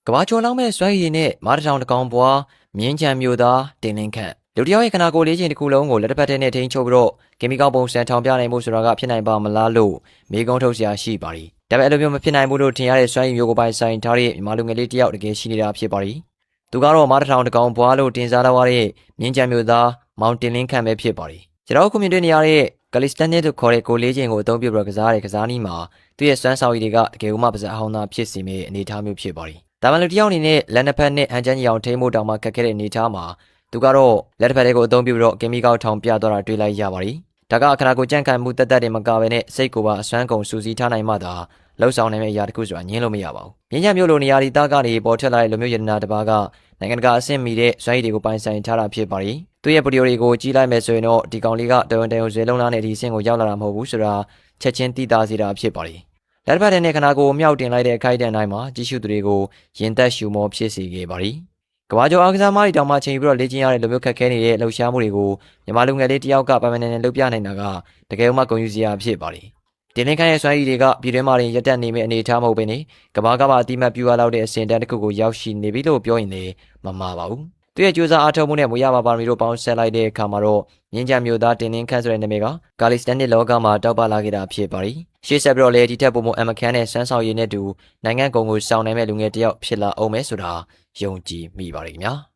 ကဘာကျော်လောင်းမဲ့စွမ်းရည်နဲ့မားတထောင်တကောင်ပွားမြင်းချံမျိုးသားတင်လင်းခန့်လူတယောက်ရဲ့ခနာကိုယ်လေးချင်းတစ်ခုလုံးကိုလက်တစ်ဖက်ထဲနဲ့ထိန်းချုပ်ပြီးတော့ကင်မီကောက်ပုံစံထောင်ပြနိုင်မှုဆိုတာကဖြစ်နိုင်ပါမလားလို့မေးခွန်းထုတ်စရာရှိပါသည်ဒါပေမဲ့အဲ့လိုမျိုးမဖြစ်နိုင်ဘူးလို့ထင်ရတဲ့စွမ်းရည်မျိုးကိုပိုင်ဆိုင်ထားတဲ့မြန်မာလူငယ်လေးတယောက်တကယ်ရှိနေတာဖြစ်ပါသည်သူကတော့မားတထောင်တကောင်ပွားလို့တင်စားတော့ရတဲ့မြင်းချံမျိုးသားမောင်တင်လင်းခန့်ပဲဖြစ်ပါသည်ကျွန်တော်ခုမြင်တွေ့နေရတဲ့ကလစ်စတန်နစ်တို့ခေါ်တဲ့ကိုယ်လေးချင်းကိုအသုံးပြုပြီးကစားတဲ့ကစားနည်းမှာသူ့ရဲ့စွမ်းဆောင်ရည်တွေကတကယ်ကိုမှပါစအဟောင်းသားဖြစ်စီမဲ့အနေအထားမျိုးဖြစ်ပါသည်ဒါမှလူတယောက်အနေနဲ့လက်နှစ်ဖက်နဲ့ဟန်ချမ်းကြီးအောင်ထိမှုတောင်မှခက်ခဲတဲ့အနေအထားမှာသူကတော့လက်တစ်ဖက်လေးကိုအသုံးပြုပြီးတော့ကင်မီကောက်ထောင်ပြသွားတာတွေ့လိုက်ရပါတယ်။ဒါကခနာကိုကြန့်ခိုင်မှုတက်တက်တင်မကပဲနဲ့စိတ်ကိုပါအစွမ်းကုန်စူးစီးထားနိုင်မှသာလှုပ်ဆောင်နိုင်မယ့်အရာတစ်ခုဆိုတာညင်းလို့မရပါဘူး။မြင်းချမျိုးလိုနေရာဒီသားကနေပေါ်ထွက်လာတဲ့လူမျိုးရတနာတစ်ပါးကနိုင်ငံတကာအဆင့်မီတဲ့စွမ်းရည်တွေကိုပိုင်ဆိုင်ထားတာဖြစ်ပါတယ်။သူ့ရဲ့ဗီဒီယိုတွေကိုကြည့်လိုက်မယ်ဆိုရင်တော့ဒီကောင်လေးကတဝန်တန်ဇွဲလုံးလားနဲ့ဒီအဆင့်ကိုရောက်လာတာမဟုတ်ဘူးဆိုတာချက်ချင်းသိသားစေတာဖြစ်ပါတယ်။လက်တစ်ဖက်နဲ့ခနာကိုမြောက်တင်လိုက်တဲ့အခိုက်အတန့်တိုင်းမှာကြီးစုသူတွေကိုရင်သက်ရှူမောဖြစ်စေခဲ့ပါတယ်။ကဘာကျော်အားကစားမားတွေတောင်မှချိန်ပြီးတော့လေ့ကျင့်ရတဲ့လူမျိုးခက်ခဲနေတဲ့လှုပ်ရှားမှုတွေကိုမြန်မာလူငယ်လေးတယောက်ကပိုင်ပိုင်နိုင်နိုင်လုပ်ပြနိုင်တာကတကယ်မှဂုဏ်ယူစရာဖြစ်ပါတယ်။တင်လင်းခန့်ရဲ့စွမ်းရည်တွေကပြည်တွင်းမှာရင်ရက်တက်နေမယ့်အနေအထားမဟုတ်ဘဲနဲ့ကဘာကဘာအတိမတ်ပြူရလောက်တဲ့အဆင့်တန်းတစ်ခုကိုရောက်ရှိနေပြီလို့ပြောရင်လည်းမမှားပါဘူး။သူရဲ့ကြိုးစားအားထုတ်မှုနဲ့မူရပါမီတို့ပေါင်းဆက်လိုက်တဲ့အခါမှာတော့မြင်းချမျိုးသားတင်လင်းခန့်ဆိုတဲ့နာမည်ကကာလီစတန်နစ်လောကမှာတောက်ပလာခဲ့တာဖြစ်ပါတယ်။ရှေ့ဆက်ပြီးတော့လေဒီထက်ပုံမအမခန်းနဲ့စမ်းဆောင်ရည်နဲ့တူနိုင်ငံကုန်ကိုစောင့်နိုင်မဲ့လူငယ်တယောက်ဖြစ်လာအောင်မယ်ဆိုတာယုံကြည်မိပါတယ်ခင်ဗျာ။